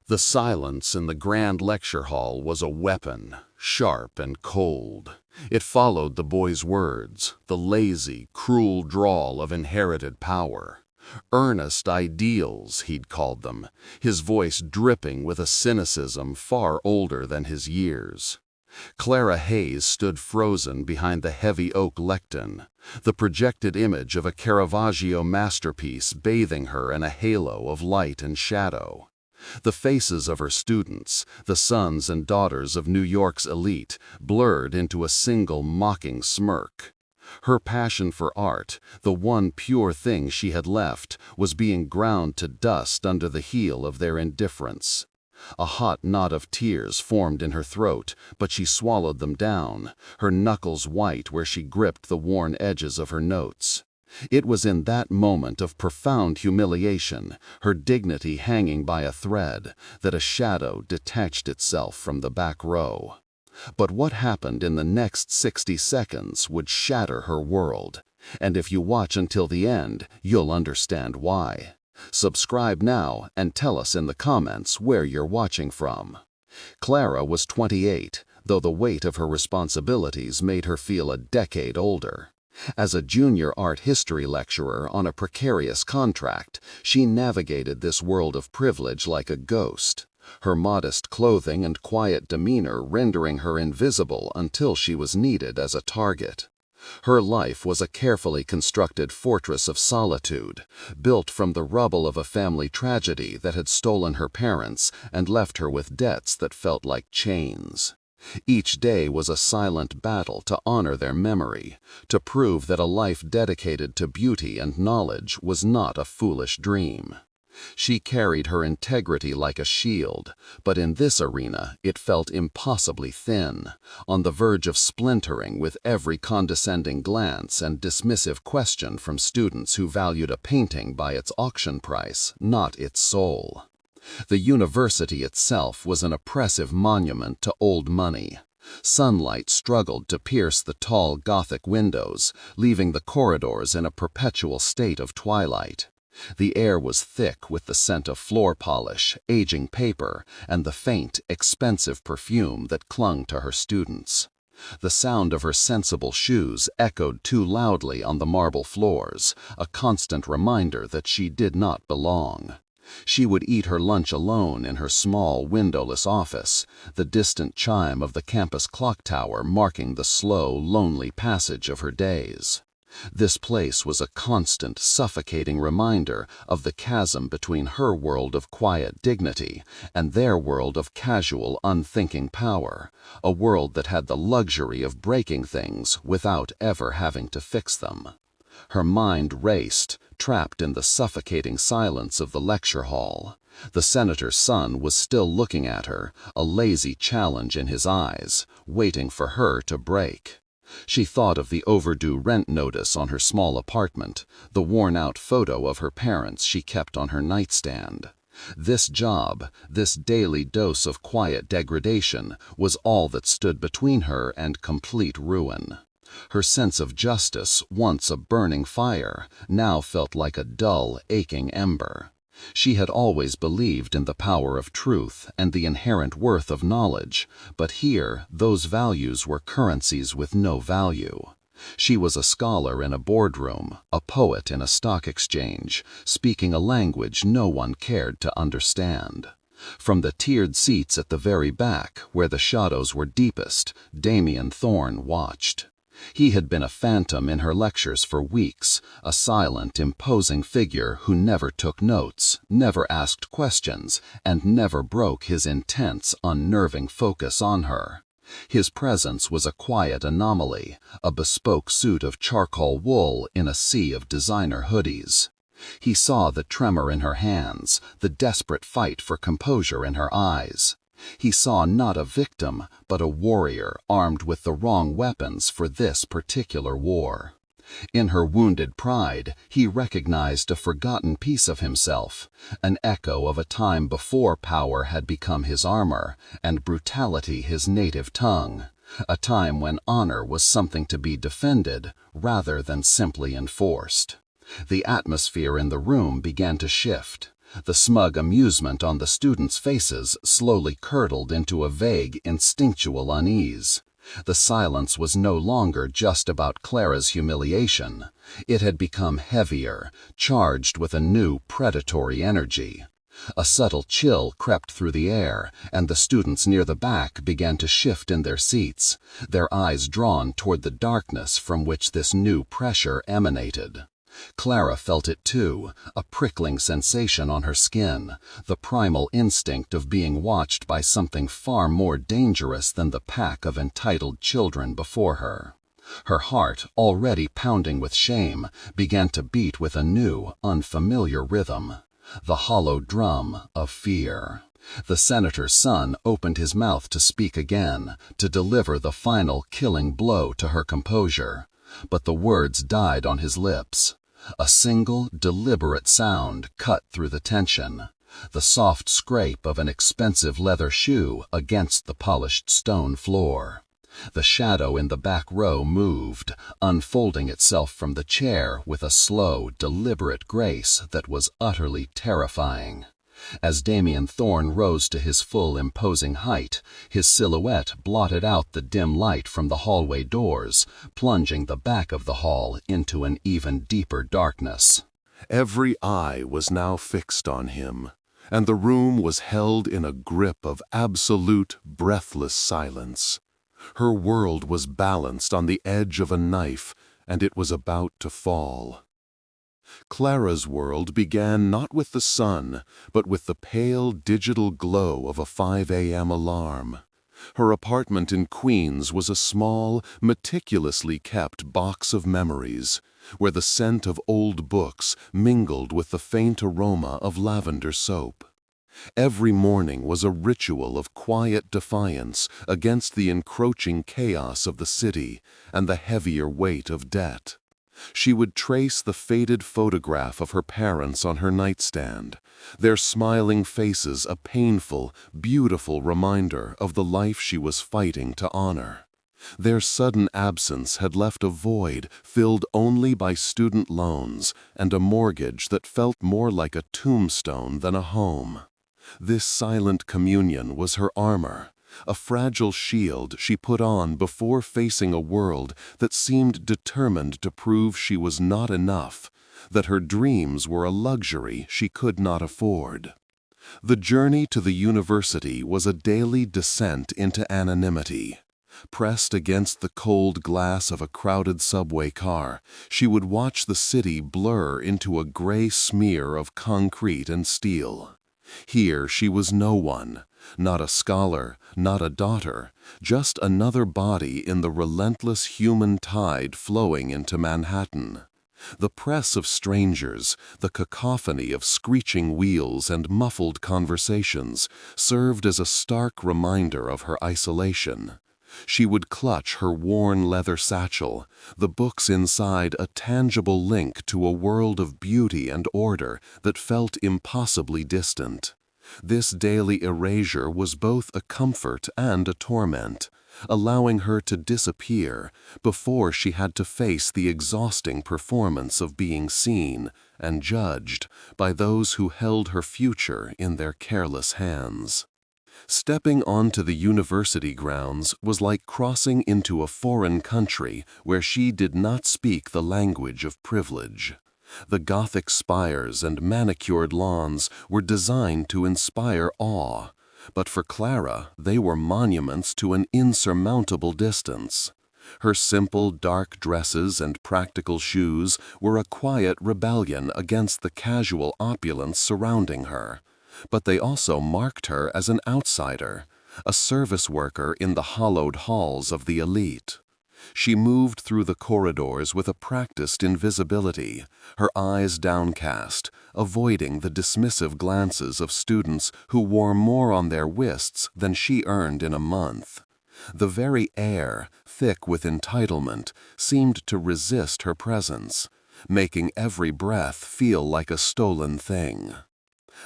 The silence in the grand lecture hall was a weapon, sharp and cold. It followed the boy's words, the lazy, cruel drawl of inherited power. Earnest ideals, he'd called them, his voice dripping with a cynicism far older than his years. Clara Hayes stood frozen behind the heavy oak lectern, the projected image of a Caravaggio masterpiece bathing her in a halo of light and shadow. The faces of her students, the sons and daughters of New York's elite, blurred into a single mocking smirk. Her passion for art, the one pure thing she had left, was being ground to dust under the heel of their indifference. A hot knot of tears formed in her throat, but she swallowed them down, her knuckles white where she gripped the worn edges of her notes. It was in that moment of profound humiliation, her dignity hanging by a thread, that a shadow detached itself from the back row. But what happened in the next 60 seconds would shatter her world, and if you watch until the end, you'll understand why. Subscribe now and tell us in the comments where you're watching from. Clara was 28, though the weight of her responsibilities made her feel a decade older. As a junior art history lecturer on a precarious contract, she navigated this world of privilege like a ghost, her modest clothing and quiet demeanor rendering her invisible until she was needed as a target. Her life was a carefully constructed fortress of solitude, built from the rubble of a family tragedy that had stolen her parents and left her with debts that felt like chains. Each day was a silent battle to honor their memory, to prove that a life dedicated to beauty and knowledge was not a foolish dream. She carried her integrity like a shield, but in this arena it felt impossibly thin, on the verge of splintering with every condescending glance and dismissive question from students who valued a painting by its auction price, not its soul. The university itself was an oppressive monument to old money. Sunlight struggled to pierce the tall Gothic windows, leaving the corridors in a perpetual state of twilight. The air was thick with the scent of floor polish, aging paper, and the faint, expensive perfume that clung to her students. The sound of her sensible shoes echoed too loudly on the marble floors, a constant reminder that she did not belong. She would eat her lunch alone in her small, windowless office, the distant chime of the campus clock tower marking the slow, lonely passage of her days. This place was a constant, suffocating reminder of the chasm between her world of quiet dignity and their world of casual, unthinking power, a world that had the luxury of breaking things without ever having to fix them. Her mind raced, trapped in the suffocating silence of the lecture hall. The senator's son was still looking at her, a lazy challenge in his eyes, waiting for her to break. She thought of the overdue rent notice on her small apartment, the worn-out photo of her parents she kept on her nightstand. This job, this daily dose of quiet degradation, was all that stood between her and complete ruin. Her sense of justice, once a burning fire, now felt like a dull, aching ember. She had always believed in the power of truth and the inherent worth of knowledge, but here those values were currencies with no value. She was a scholar in a boardroom, a poet in a stock exchange, speaking a language no one cared to understand. From the tiered seats at the very back, where the shadows were deepest, Damien Thorne watched. He had been a phantom in her lectures for weeks, a silent, imposing figure who never took notes, never asked questions, and never broke his intense, unnerving focus on her. His presence was a quiet anomaly, a bespoke suit of charcoal wool in a sea of designer hoodies. He saw the tremor in her hands, the desperate fight for composure in her eyes. He saw not a victim, but a warrior armed with the wrong weapons for this particular war. In her wounded pride, he recognized a forgotten piece of himself, an echo of a time before power had become his armor and brutality his native tongue, a time when honor was something to be defended rather than simply enforced. The atmosphere in the room began to shift. The smug amusement on the students' faces slowly curdled into a vague, instinctual unease. The silence was no longer just about Clara's humiliation. It had become heavier, charged with a new predatory energy. A subtle chill crept through the air, and the students near the back began to shift in their seats, their eyes drawn toward the darkness from which this new pressure emanated. Clara felt it too, a prickling sensation on her skin, the primal instinct of being watched by something far more dangerous than the pack of entitled children before her. Her heart, already pounding with shame, began to beat with a new, unfamiliar rhythm, the hollow drum of fear. The senator's son opened his mouth to speak again, to deliver the final killing blow to her composure, but the words died on his lips. A single, deliberate sound cut through the tension, the soft scrape of an expensive leather shoe against the polished stone floor. The shadow in the back row moved, unfolding itself from the chair with a slow, deliberate grace that was utterly terrifying. As Damien Thorne rose to his full imposing height, his silhouette blotted out the dim light from the hallway doors, plunging the back of the hall into an even deeper darkness. Every eye was now fixed on him, and the room was held in a grip of absolute, breathless silence. Her world was balanced on the edge of a knife, and it was about to fall. Clara's world began not with the sun, but with the pale digital glow of a 5 a.m. alarm. Her apartment in Queens was a small, meticulously kept box of memories, where the scent of old books mingled with the faint aroma of lavender soap. Every morning was a ritual of quiet defiance against the encroaching chaos of the city and the heavier weight of debt. She would trace the faded photograph of her parents on her nightstand, their smiling faces a painful, beautiful reminder of the life she was fighting to honor. Their sudden absence had left a void filled only by student loans and a mortgage that felt more like a tombstone than a home. This silent communion was her armor, a fragile shield she put on before facing a world that seemed determined to prove she was not enough, that her dreams were a luxury she could not afford. The journey to the university was a daily descent into anonymity. Pressed against the cold glass of a crowded subway car, she would watch the city blur into a gray smear of concrete and steel. Here she was no one, not a scholar, not a daughter, just another body in the relentless human tide flowing into Manhattan. The press of strangers, the cacophony of screeching wheels and muffled conversations served as a stark reminder of her isolation. She would clutch her worn leather satchel, the books inside a tangible link to a world of beauty and order that felt impossibly distant. This daily erasure was both a comfort and a torment, allowing her to disappear before she had to face the exhausting performance of being seen and judged by those who held her future in their careless hands. Stepping onto the university grounds was like crossing into a foreign country where she did not speak the language of privilege. The Gothic spires and manicured lawns were designed to inspire awe, but for Clara they were monuments to an insurmountable distance. Her simple dark dresses and practical shoes were a quiet rebellion against the casual opulence surrounding her, but they also marked her as an outsider, a service worker in the hollowed halls of the elite. She moved through the corridors with a practiced invisibility, her eyes downcast, avoiding the dismissive glances of students who wore more on their wrists than she earned in a month. The very air, thick with entitlement, seemed to resist her presence, making every breath feel like a stolen thing.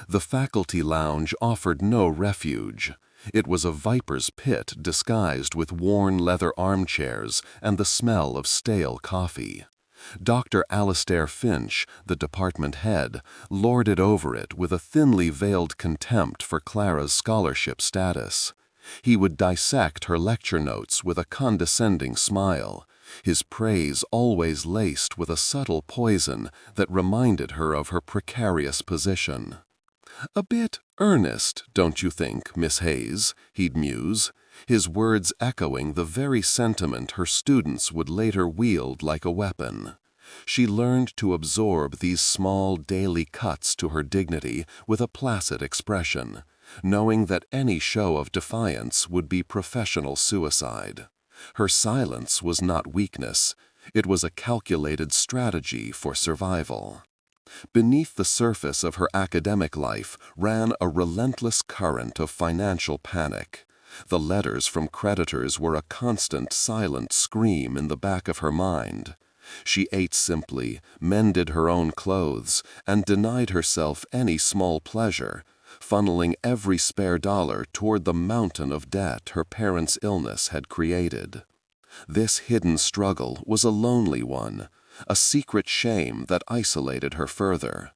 The faculty lounge offered no refuge. It was a viper's pit disguised with worn leather armchairs and the smell of stale coffee. Dr. Alastair Finch, the department head, lorded over it with a thinly veiled contempt for Clara's scholarship status. He would dissect her lecture notes with a condescending smile, his praise always laced with a subtle poison that reminded her of her precarious position. "A bit earnest, don't you think, Miss Hayes?" he'd muse, his words echoing the very sentiment her students would later wield like a weapon. She learned to absorb these small daily cuts to her dignity with a placid expression, knowing that any show of defiance would be professional suicide. Her silence was not weakness, it was a calculated strategy for survival. Beneath the surface of her academic life ran a relentless current of financial panic. The letters from creditors were a constant silent scream in the back of her mind. She ate simply, mended her own clothes, and denied herself any small pleasure, funneling every spare dollar toward the mountain of debt her parents' illness had created. This hidden struggle was a lonely one, a secret shame that isolated her further.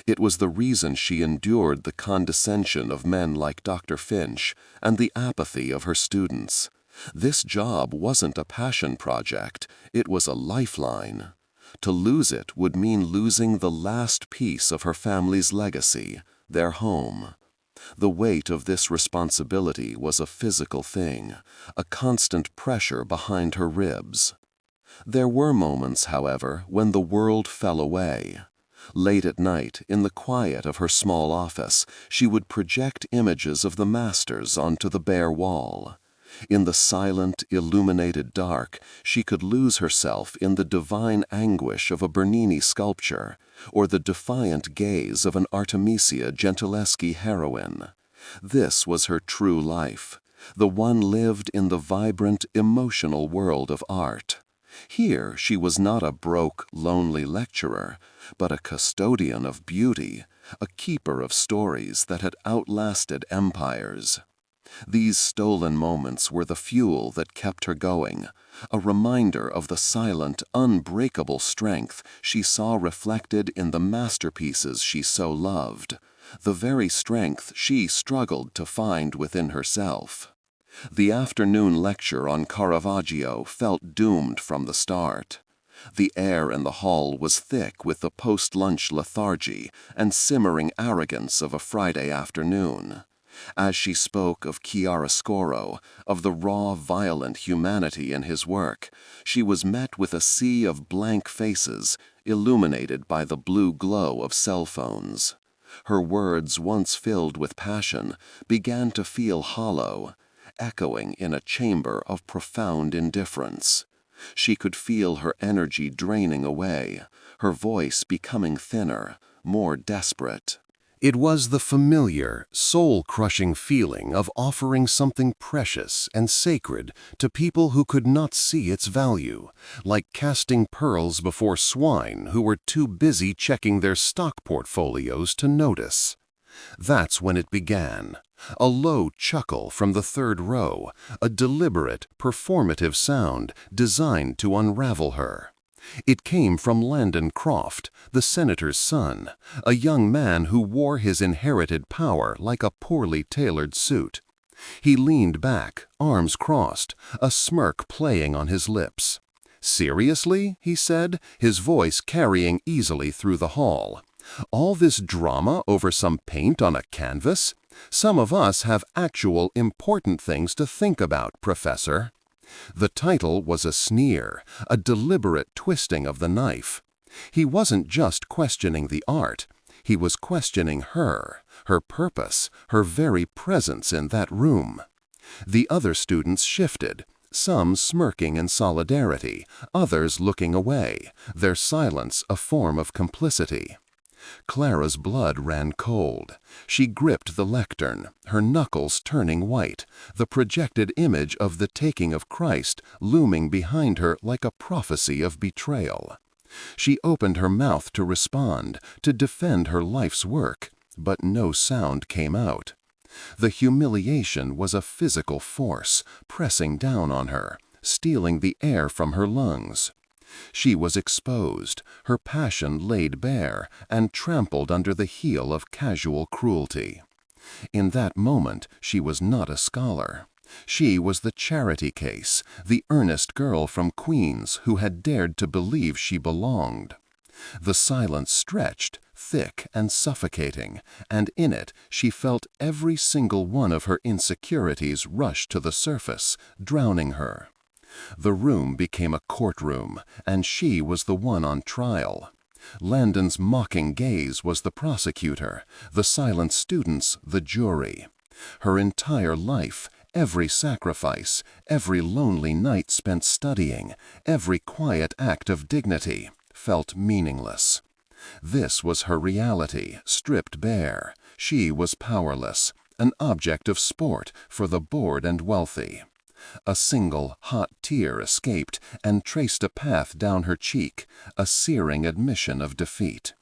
It was the reason she endured the condescension of men like Dr. Finch and the apathy of her students. This job wasn't a passion project, it was a lifeline. To lose it would mean losing the last piece of her family's legacy, their home. The weight of this responsibility was a physical thing, a constant pressure behind her ribs. There were moments, however, when the world fell away. Late at night, in the quiet of her small office, she would project images of the masters onto the bare wall. In the silent, illuminated dark, she could lose herself in the divine anguish of a Bernini sculpture, or the defiant gaze of an Artemisia Gentileschi heroine. This was her true life, the one lived in the vibrant, emotional world of art. Here she was not a broke, lonely lecturer, but a custodian of beauty, a keeper of stories that had outlasted empires. These stolen moments were the fuel that kept her going, a reminder of the silent, unbreakable strength she saw reflected in the masterpieces she so loved, the very strength she struggled to find within herself. The afternoon lecture on Caravaggio felt doomed from the start. The air in the hall was thick with the post-lunch lethargy and simmering arrogance of a Friday afternoon. As she spoke of Chiaroscuro, of the raw, violent humanity in his work, she was met with a sea of blank faces, illuminated by the blue glow of cell phones. Her words, once filled with passion, began to feel hollow, echoing in a chamber of profound indifference. She could feel her energy draining away, her voice becoming thinner, more desperate. It was the familiar, soul-crushing feeling of offering something precious and sacred to people who could not see its value, like casting pearls before swine who were too busy checking their stock portfolios to notice. That's when it began. A low chuckle from the third row, a deliberate, performative sound designed to unravel her. It came from Landon Croft, the senator's son, a young man who wore his inherited power like a poorly tailored suit. He leaned back, arms crossed, a smirk playing on his lips. "Seriously?" he said, his voice carrying easily through the hall. "All this drama over some paint on a canvas? Some of us have actual important things to think about, Professor." The title was a sneer, a deliberate twisting of the knife. He wasn't just questioning the art, he was questioning her, her purpose, her very presence in that room. The other students shifted, some smirking in solidarity, others looking away, their silence a form of complicity. Clara's blood ran cold. She gripped the lectern, her knuckles turning white, the projected image of the taking of Christ looming behind her like a prophecy of betrayal. She opened her mouth to respond, to defend her life's work, but no sound came out. The humiliation was a physical force, pressing down on her, stealing the air from her lungs. She was exposed, her passion laid bare, and trampled under the heel of casual cruelty. In that moment, she was not a scholar. She was the charity case, the earnest girl from Queens who had dared to believe she belonged. The silence stretched, thick and suffocating, and in it she felt every single one of her insecurities rush to the surface, drowning her. The room became a courtroom, and she was the one on trial. Landon's mocking gaze was the prosecutor, the silent students the jury. Her entire life, every sacrifice, every lonely night spent studying, every quiet act of dignity, felt meaningless. This was her reality, stripped bare. She was powerless, an object of sport for the bored and wealthy. A single hot tear escaped and traced a path down her cheek, a searing admission of defeat.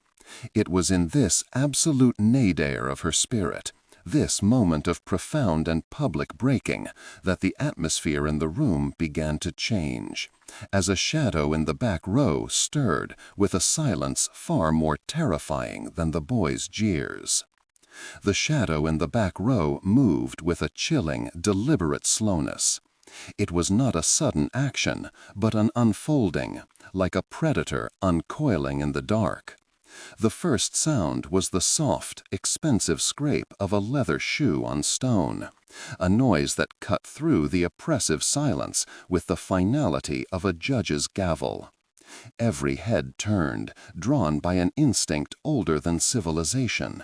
It was in this absolute nadir of her spirit, this moment of profound and public breaking, that the atmosphere in the room began to change, as a shadow in the back row stirred with a silence far more terrifying than the boys' jeers. The shadow in the back row moved with a chilling, deliberate slowness. It was not a sudden action, but an unfolding, like a predator uncoiling in the dark. The first sound was the soft, expensive scrape of a leather shoe on stone, a noise that cut through the oppressive silence with the finality of a judge's gavel. Every head turned, drawn by an instinct older than civilization.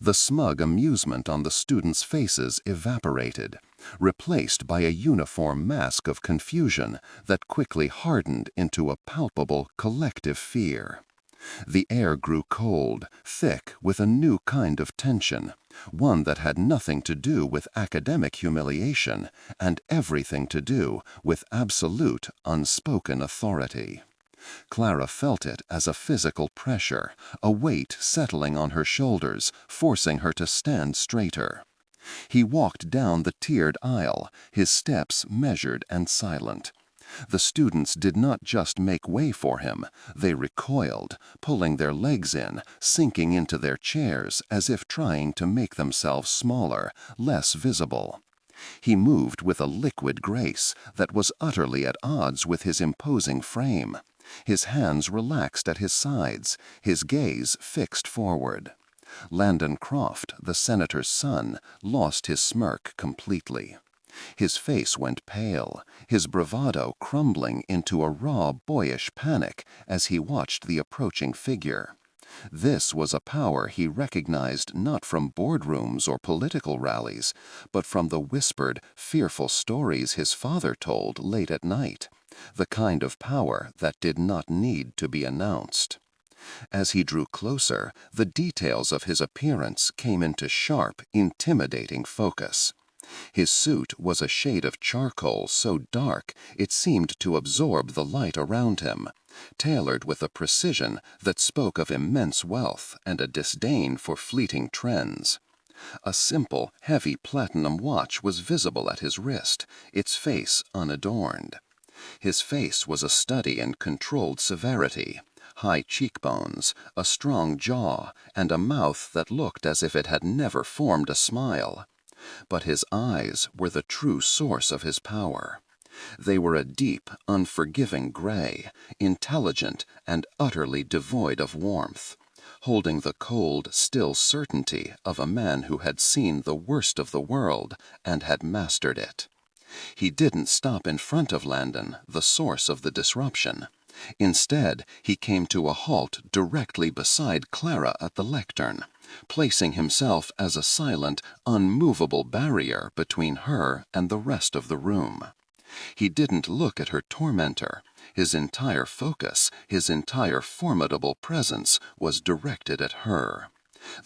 The smug amusement on the students' faces evaporated, replaced by a uniform mask of confusion that quickly hardened into a palpable collective fear. The air grew cold, thick with a new kind of tension, one that had nothing to do with academic humiliation and everything to do with absolute, unspoken authority. Clara felt it as a physical pressure, a weight settling on her shoulders, forcing her to stand straighter. He walked down the tiered aisle, his steps measured and silent. The students did not just make way for him, they recoiled, pulling their legs in, sinking into their chairs as if trying to make themselves smaller, less visible. He moved with a liquid grace that was utterly at odds with his imposing frame. His hands relaxed at his sides, his gaze fixed forward. Landon Croft, the senator's son, lost his smirk completely. His face went pale, his bravado crumbling into a raw, boyish panic as he watched the approaching figure. This was a power he recognized not from boardrooms or political rallies, but from the whispered, fearful stories his father told late at night, the kind of power that did not need to be announced. As he drew closer, the details of his appearance came into sharp, intimidating focus. His suit was a shade of charcoal so dark it seemed to absorb the light around him, tailored with a precision that spoke of immense wealth and a disdain for fleeting trends. A simple, heavy platinum watch was visible at his wrist, its face unadorned. His face was a study in controlled severity, high cheekbones, a strong jaw, and a mouth that looked as if it had never formed a smile. But his eyes were the true source of his power. They were a deep, unforgiving gray, intelligent and utterly devoid of warmth, holding the cold, still certainty of a man who had seen the worst of the world and had mastered it. He didn't stop in front of Landon, the source of the disruption. Instead, he came to a halt directly beside Clara at the lectern, placing himself as a silent, unmovable barrier between her and the rest of the room. He didn't look at her tormentor. His entire focus, his entire formidable presence was directed at her.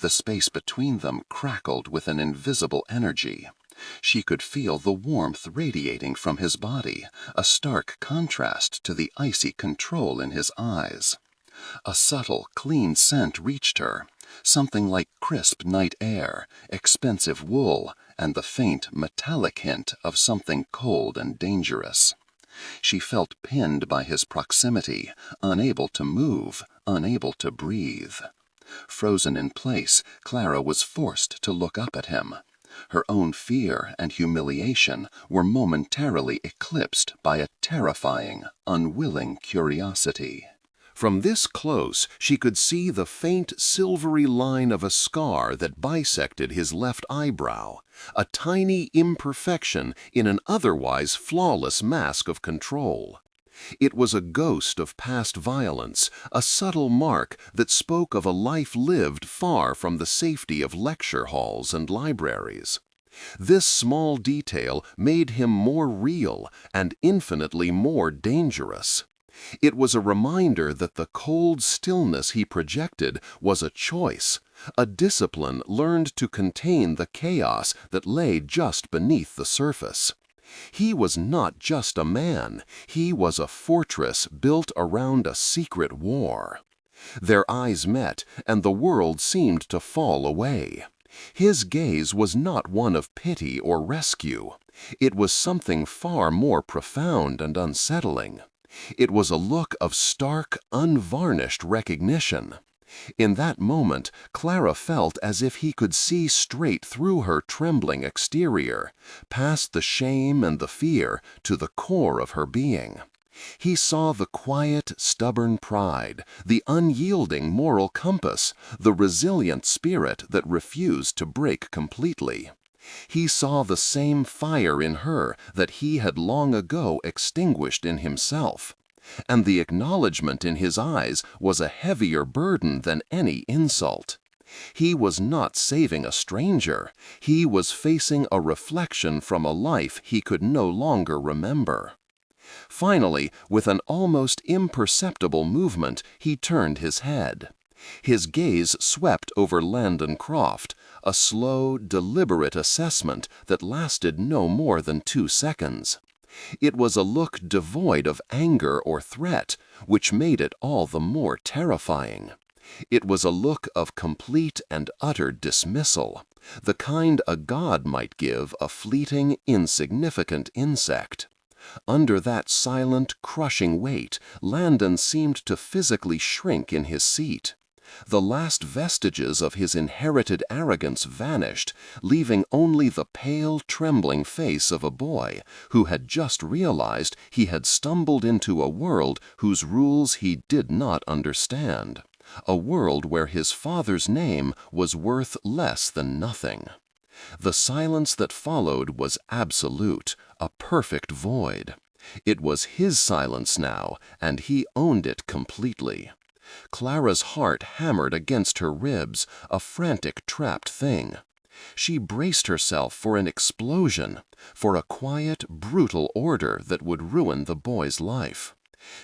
The space between them crackled with an invisible energy. She could feel the warmth radiating from his body, a stark contrast to the icy control in his eyes. A subtle, clean scent reached her, something like crisp night air, expensive wool, and the faint, metallic hint of something cold and dangerous. She felt pinned by his proximity, unable to move, unable to breathe. Frozen in place, Clara was forced to look up at him. Her own fear and humiliation were momentarily eclipsed by a terrifying, unwilling curiosity. From this close, she could see the faint silvery line of a scar that bisected his left eyebrow, a tiny imperfection in an otherwise flawless mask of control. It was a ghost of past violence, a subtle mark that spoke of a life lived far from the safety of lecture halls and libraries. This small detail made him more real and infinitely more dangerous. It was a reminder that the cold stillness he projected was a choice, a discipline learned to contain the chaos that lay just beneath the surface. He was not just a man, he was a fortress built around a secret war. Their eyes met, and the world seemed to fall away. His gaze was not one of pity or rescue. It was something far more profound and unsettling. It was a look of stark, unvarnished recognition. In that moment, Clara felt as if he could see straight through her trembling exterior, past the shame and the fear to the core of her being. He saw the quiet, stubborn pride, the unyielding moral compass, the resilient spirit that refused to break completely. He saw the same fire in her that he had long ago extinguished in himself. And the acknowledgment in his eyes was a heavier burden than any insult. He was not saving a stranger. He was facing a reflection from a life he could no longer remember. Finally, with an almost imperceptible movement, he turned his head. His gaze swept over Landon Croft, a slow, deliberate assessment that lasted no more than 2 seconds. It was a look devoid of anger or threat, which made it all the more terrifying. It was a look of complete and utter dismissal, the kind a god might give a fleeting, insignificant insect. Under that silent, crushing weight, Landon seemed to physically shrink in his seat. The last vestiges of his inherited arrogance vanished, leaving only the pale, trembling face of a boy who had just realized he had stumbled into a world whose rules he did not understand, a world where his father's name was worth less than nothing. The silence that followed was absolute, a perfect void. It was his silence now, and he owned it completely. Clara's heart hammered against her ribs, a frantic, trapped thing. She braced herself for an explosion, for a quiet, brutal order that would ruin the boy's life.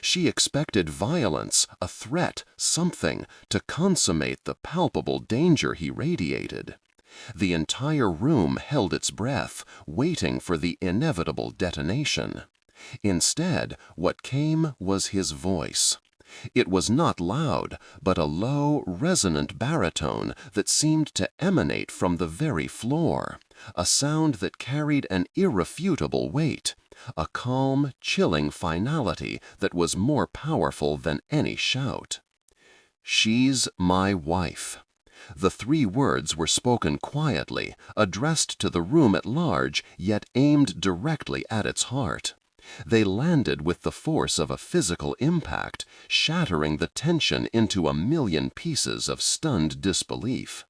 She expected violence, a threat, something, to consummate the palpable danger he radiated. The entire room held its breath, waiting for the inevitable detonation. Instead, what came was his voice. It was not loud, but a low, resonant baritone that seemed to emanate from the very floor, a sound that carried an irrefutable weight, a calm, chilling finality that was more powerful than any shout. "She's my wife." The 3 words were spoken quietly, addressed to the room at large, yet aimed directly at its heart. They landed with the force of a physical impact, shattering the tension into a million pieces of stunned disbelief.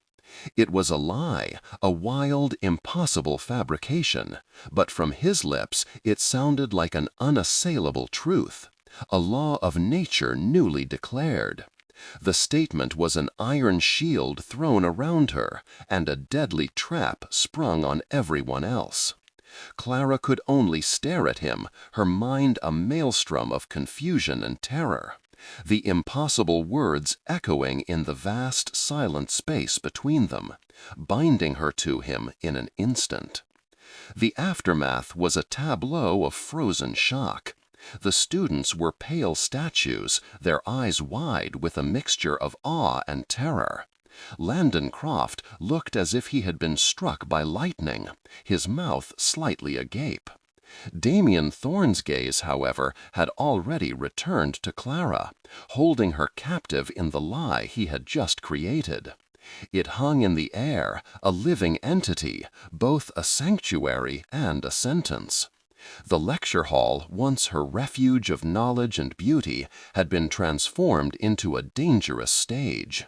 It was a lie, a wild, impossible fabrication, but from his lips it sounded like an unassailable truth, a law of nature newly declared. The statement was an iron shield thrown around her, and a deadly trap sprung on everyone else. Clara could only stare at him, her mind a maelstrom of confusion and terror, the impossible words echoing in the vast, silent space between them, binding her to him in an instant. The aftermath was a tableau of frozen shock. The students were pale statues, their eyes wide with a mixture of awe and terror. Landon Croft looked as if he had been struck by lightning, his mouth slightly agape. Damien Thorne's gaze, however, had already returned to Clara, holding her captive in the lie he had just created. It hung in the air, a living entity, both a sanctuary and a sentence. The lecture hall, once her refuge of knowledge and beauty, had been transformed into a dangerous stage.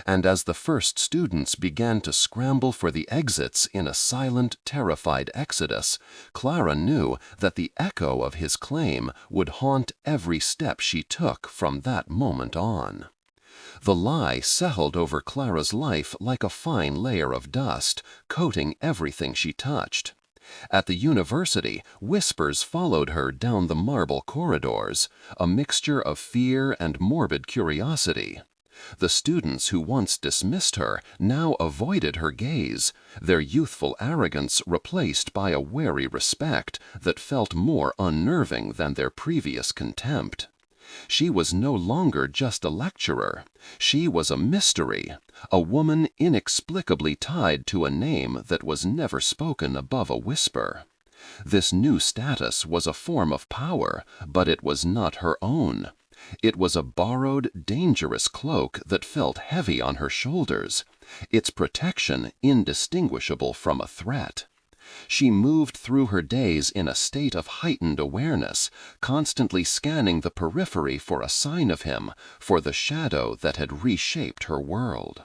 And as the first students began to scramble for the exits in a silent, terrified exodus, Clara knew that the echo of his claim would haunt every step she took from that moment on. The lie settled over Clara's life like a fine layer of dust, coating everything she touched. At the university, whispers followed her down the marble corridors, a mixture of fear and morbid curiosity. The students who once dismissed her now avoided her gaze, their youthful arrogance replaced by a wary respect that felt more unnerving than their previous contempt. She was no longer just a lecturer. She was a mystery, a woman inexplicably tied to a name that was never spoken above a whisper. This new status was a form of power, but it was not her own. It was a borrowed, dangerous cloak that felt heavy on her shoulders, its protection indistinguishable from a threat. She moved through her days in a state of heightened awareness, constantly scanning the periphery for a sign of him, for the shadow that had reshaped her world.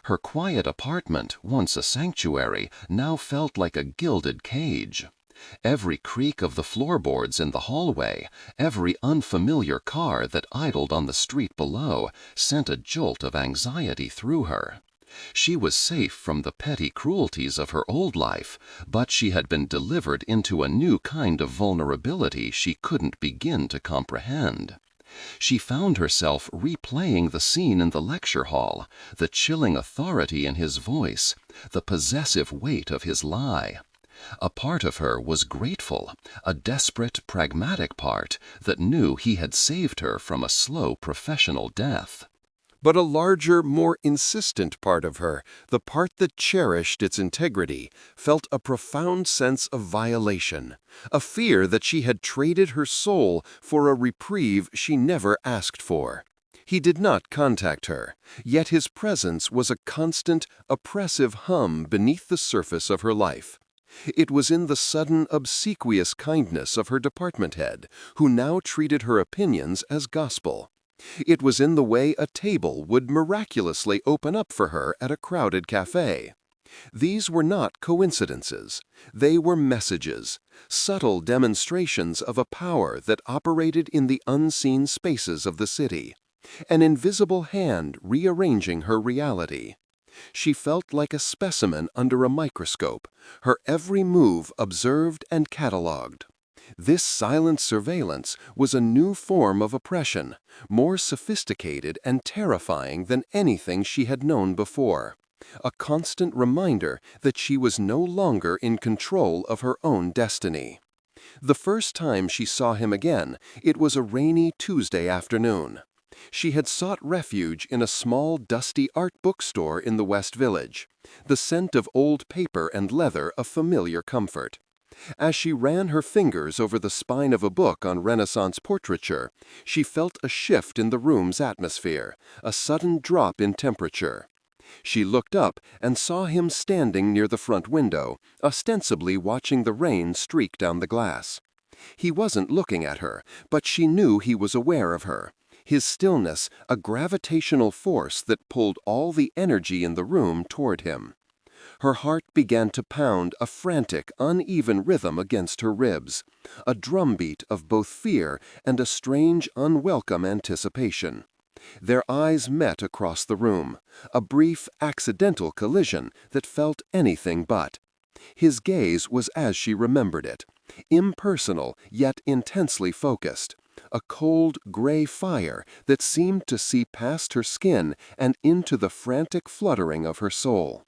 Her quiet apartment, once a sanctuary, now felt like a gilded cage. Every creak of the floorboards in the hallway, every unfamiliar car that idled on the street below, sent a jolt of anxiety through her. She was safe from the petty cruelties of her old life, but she had been delivered into a new kind of vulnerability she couldn't begin to comprehend. She found herself replaying the scene in the lecture hall, the chilling authority in his voice, the possessive weight of his lie. A part of her was grateful, a desperate, pragmatic part that knew he had saved her from a slow professional death. But a larger, more insistent part of her, the part that cherished its integrity, felt a profound sense of violation, a fear that she had traded her soul for a reprieve she never asked for. He did not contact her, yet his presence was a constant, oppressive hum beneath the surface of her life. It was in the sudden, obsequious kindness of her department head, who now treated her opinions as gospel. It was in the way a table would miraculously open up for her at a crowded cafe. These were not coincidences. They were messages, subtle demonstrations of a power that operated in the unseen spaces of the city, an invisible hand rearranging her reality. She felt like a specimen under a microscope, her every move observed and catalogued. This silent surveillance was a new form of oppression, more sophisticated and terrifying than anything she had known before, a constant reminder that she was no longer in control of her own destiny. The first time she saw him again, it was a rainy Tuesday afternoon. She had sought refuge in a small, dusty art bookstore in the West Village, the scent of old paper and leather a familiar comfort. As she ran her fingers over the spine of a book on Renaissance portraiture, she felt a shift in the room's atmosphere, a sudden drop in temperature. She looked up and saw him standing near the front window, ostensibly watching the rain streak down the glass. He wasn't looking at her, but she knew he was aware of her. His stillness, a gravitational force that pulled all the energy in the room toward him. Her heart began to pound a frantic, uneven rhythm against her ribs, a drumbeat of both fear and a strange, unwelcome anticipation. Their eyes met across the room, a brief, accidental collision that felt anything but. His gaze was as she remembered it, impersonal yet intensely focused, a cold, gray fire that seemed to see past her skin and into the frantic fluttering of her soul.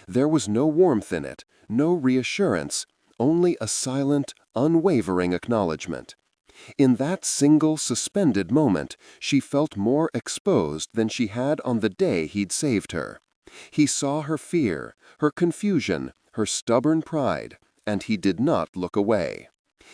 There was no warmth in it, no reassurance, only a silent, unwavering acknowledgement. In that single suspended moment, she felt more exposed than she had on the day he'd saved her. He saw her fear, her confusion, her stubborn pride, and he did not look away.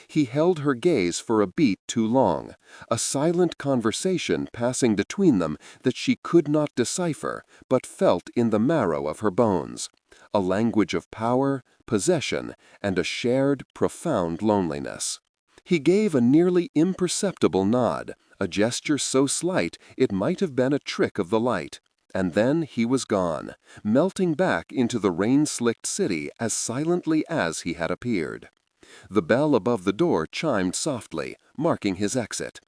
He held her gaze for a beat too long, a silent conversation passing between them that she could not decipher, but felt in the marrow of her bones, a language of power, possession, and a shared, profound loneliness. He gave a nearly imperceptible nod, a gesture so slight it might have been a trick of the light, and then he was gone, melting back into the rain-slicked city as silently as he had appeared. The bell above the door chimed softly, marking his exit.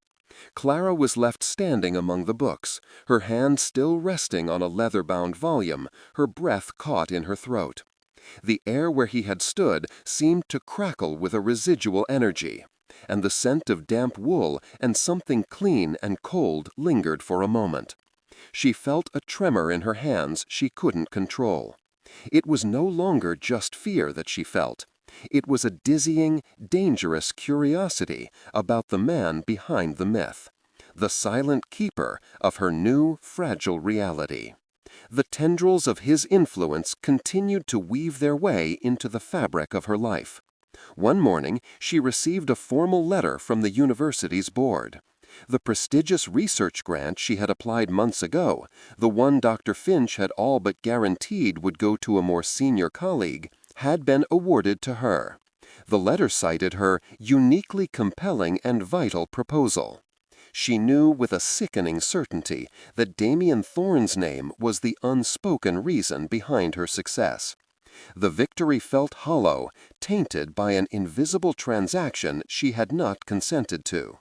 Clara was left standing among the books, her hand still resting on a leather-bound volume, her breath caught in her throat. The air where he had stood seemed to crackle with a residual energy, and the scent of damp wool and something clean and cold lingered for a moment. She felt a tremor in her hands she couldn't control. It was no longer just fear that she felt. It was a dizzying, dangerous curiosity about the man behind the myth, the silent keeper of her new, fragile reality. The tendrils of his influence continued to weave their way into the fabric of her life. One morning, she received a formal letter from the university's board. The prestigious research grant she had applied months ago, the one Dr. Finch had all but guaranteed would go to a more senior colleague, had been awarded to her. The letter cited her uniquely compelling and vital proposal. She knew with a sickening certainty that Damien Thorne's name was the unspoken reason behind her success. The victory felt hollow, tainted by an invisible transaction she had not consented to.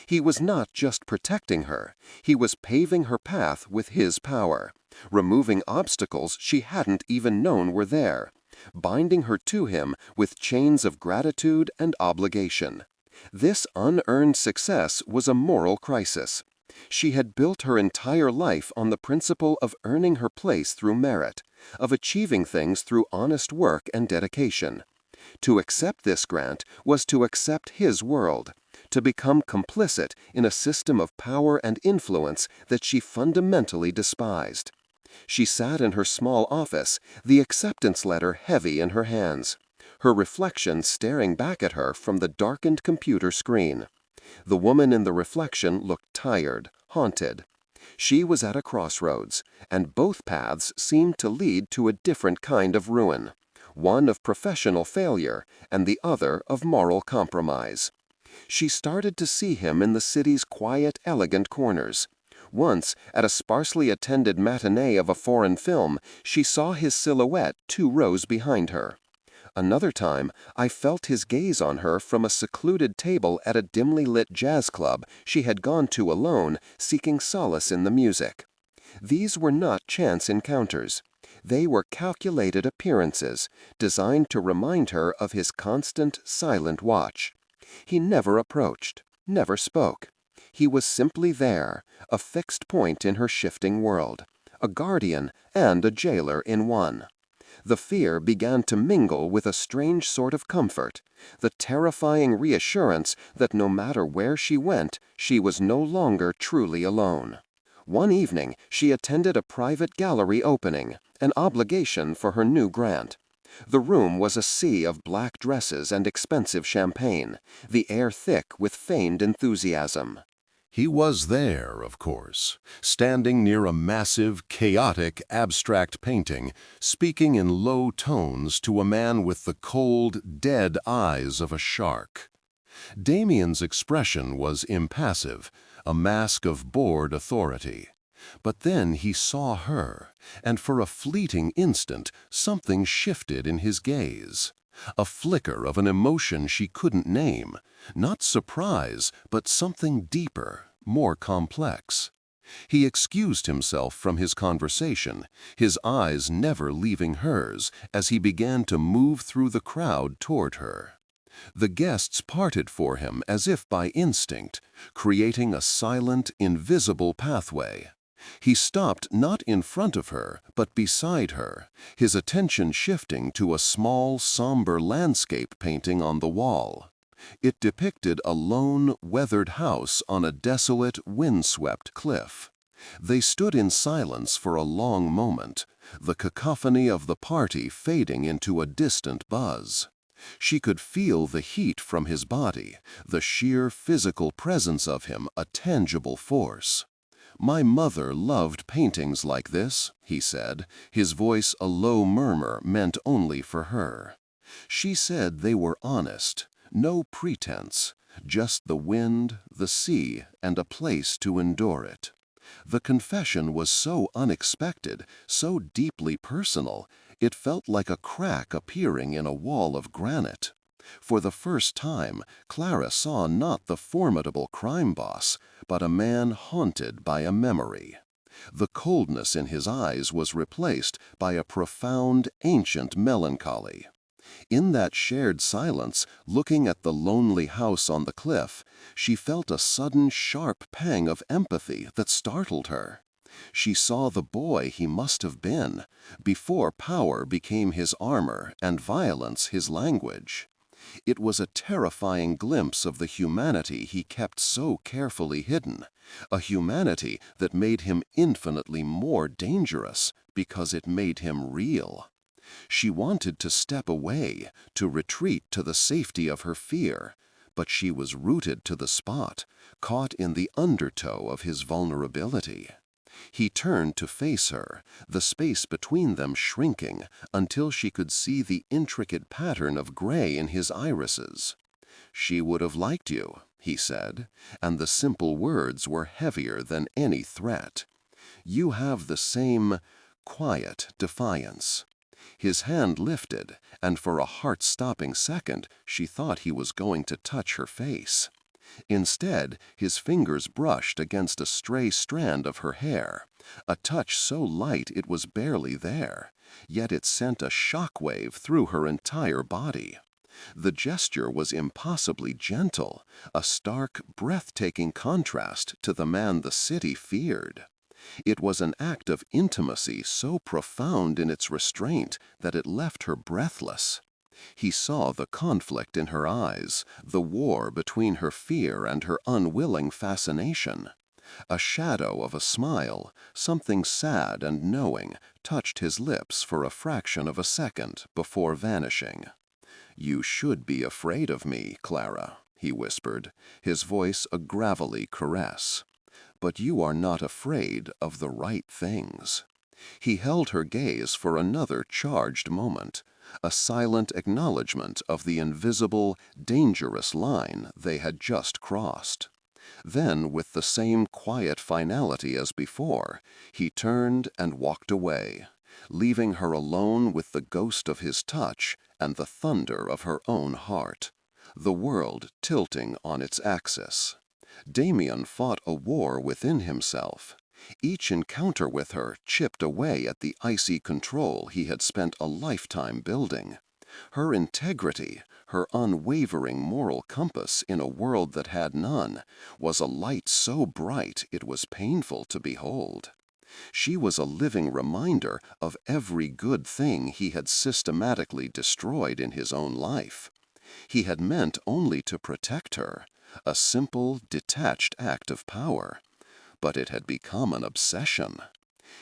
He was not just protecting her, he was paving her path with his power, removing obstacles she hadn't even known were there, binding her to him with chains of gratitude and obligation. This unearned success was a moral crisis. She had built her entire life on the principle of earning her place through merit, of achieving things through honest work and dedication. To accept this grant was to accept his world, to become complicit in a system of power and influence that she fundamentally despised. She sat in her small office, the acceptance letter heavy in her hands, her reflection staring back at her from the darkened computer screen. The woman in the reflection looked tired, haunted. She was at a crossroads, and both paths seemed to lead to a different kind of ruin, one of professional failure and the other of moral compromise. She started to see him in the city's quiet, elegant corners. Once, at a sparsely attended matinee of a foreign film, she saw his silhouette 2 rows behind her. Another time, I felt his gaze on her from a secluded table at a dimly lit jazz club she had gone to alone, seeking solace in the music. These were not chance encounters. They were calculated appearances, designed to remind her of his constant, silent watch. He never approached, never spoke. He was simply there, a fixed point in her shifting world, a guardian and a jailer in one. The fear began to mingle with a strange sort of comfort, the terrifying reassurance that no matter where she went, she was no longer truly alone. One evening, she attended a private gallery opening, an obligation for her new grant. The room was a sea of black dresses and expensive champagne, the air thick with feigned enthusiasm. He was there, of course, standing near a massive, chaotic, abstract painting, speaking in low tones to a man with the cold, dead eyes of a shark. Damien's expression was impassive, a mask of bored authority. But then he saw her, and for a fleeting instant something shifted in his gaze. A flicker of an emotion she couldn't name, not surprise, but something deeper, more complex. He excused himself from his conversation, his eyes never leaving hers, as he began to move through the crowd toward her. The guests parted for him as if by instinct, creating a silent, invisible pathway. He stopped not in front of her, but beside her, his attention shifting to a small, somber landscape painting on the wall. It depicted a lone, weathered house on a desolate, windswept cliff. They stood in silence for a long moment, the cacophony of the party fading into a distant buzz. She could feel the heat from his body, the sheer physical presence of him a tangible force. "My mother loved paintings like this," he said, his voice a low murmur meant only for her. "She said they were honest, no pretense, just the wind, the sea, and a place to endure it." The confession was so unexpected, so deeply personal, it felt like a crack appearing in a wall of granite. For the first time, Clara saw not the formidable crime boss, but a man haunted by a memory. The coldness in his eyes was replaced by a profound, ancient melancholy. In that shared silence, looking at the lonely house on the cliff, she felt a sudden sharp pang of empathy that startled her. She saw the boy he must have been, before power became his armor and violence his language. It was a terrifying glimpse of the humanity he kept so carefully hidden, a humanity that made him infinitely more dangerous because it made him real. She wanted to step away, to retreat to the safety of her fear, but she was rooted to the spot, caught in the undertow of his vulnerability. He turned to face her, the space between them shrinking until she could see the intricate pattern of gray in his irises. "She would have liked you," he said, and the simple words were heavier than any threat. "You have the same quiet defiance." His hand lifted, and for a heart-stopping second she thought he was going to touch her face. Instead, his fingers brushed against a stray strand of her hair, a touch so light it was barely there, yet it sent a shock-wave through her entire body. The gesture was impossibly gentle, a stark, breathtaking contrast to the man the city feared. It was an act of intimacy so profound in its restraint that it left her breathless. He saw the conflict in her eyes, the war between her fear and her unwilling fascination. A shadow of a smile, something sad and knowing, touched his lips for a fraction of a second before vanishing. "You should be afraid of me, Clara," he whispered, his voice a gravelly caress. "But you are not afraid of the right things." He held her gaze for another charged moment, a silent acknowledgment of the invisible, dangerous line they had just crossed. Then, with the same quiet finality as before, he turned and walked away, leaving her alone with the ghost of his touch and the thunder of her own heart, the world tilting on its axis. Damien fought a war within himself. Each encounter with her chipped away at the icy control he had spent a lifetime building. Her integrity, her unwavering moral compass in a world that had none, was a light so bright it was painful to behold. She was a living reminder of every good thing he had systematically destroyed in his own life. He had meant only to protect her, a simple, detached act of power. But it had become an obsession.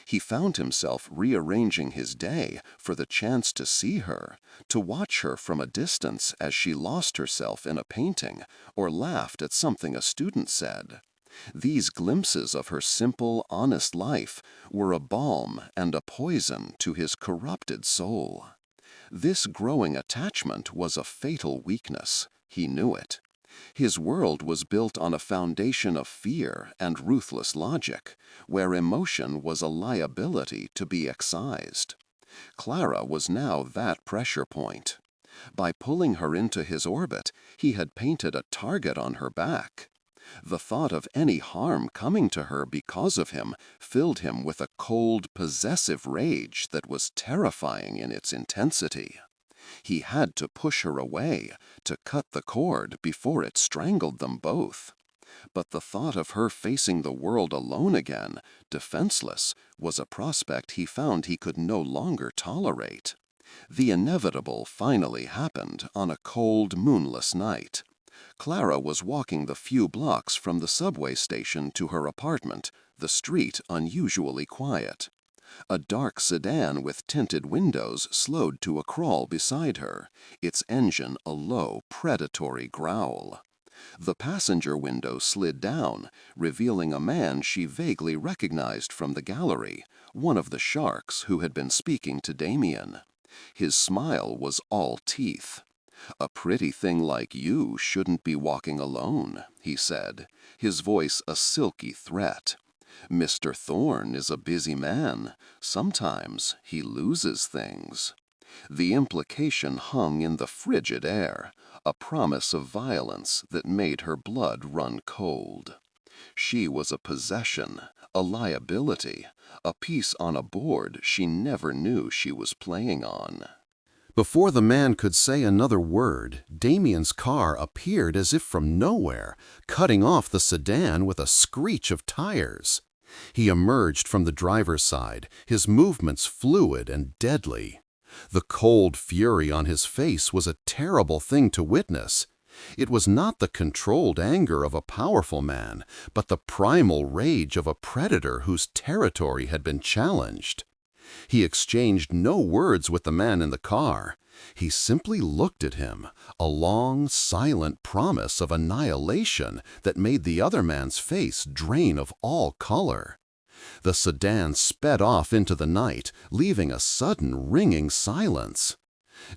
He found himself rearranging his day for the chance to see her, to watch her from a distance as she lost herself in a painting or laughed at something a student said. These glimpses of her simple, honest life were a balm and a poison to his corrupted soul. This growing attachment was a fatal weakness. He knew it. His world was built on a foundation of fear and ruthless logic, where emotion was a liability to be excised. Clara was now that pressure point. By pulling her into his orbit, he had painted a target on her back. The thought of any harm coming to her because of him filled him with a cold, possessive rage that was terrifying in its intensity. He had to push her away, to cut the cord before it strangled them both. But the thought of her facing the world alone again, defenseless, was a prospect he found he could no longer tolerate. The inevitable finally happened on a cold, moonless night. Clara was walking the few blocks from the subway station to her apartment, the street unusually quiet. A dark sedan with tinted windows slowed to a crawl beside her, its engine a low, predatory growl. The passenger window slid down, revealing a man she vaguely recognized from the gallery, one of the sharks who had been speaking to Damien. His smile was all teeth. "A pretty thing like you shouldn't be walking alone," he said, his voice a silky threat. "Mr. Thorne is a busy man. Sometimes he loses things." The implication hung in the frigid air, a promise of violence that made her blood run cold. She was a possession, a liability, a piece on a board she never knew she was playing on. Before the man could say another word, Damien's car appeared as if from nowhere, cutting off the sedan with a screech of tires. He emerged from the driver's side, his movements fluid and deadly. The cold fury on his face was a terrible thing to witness. It was not the controlled anger of a powerful man, but the primal rage of a predator whose territory had been challenged. He exchanged no words with the man in the car. He simply looked at him, a long, silent promise of annihilation that made the other man's face drain of all color. The sedan sped off into the night, leaving a sudden ringing silence.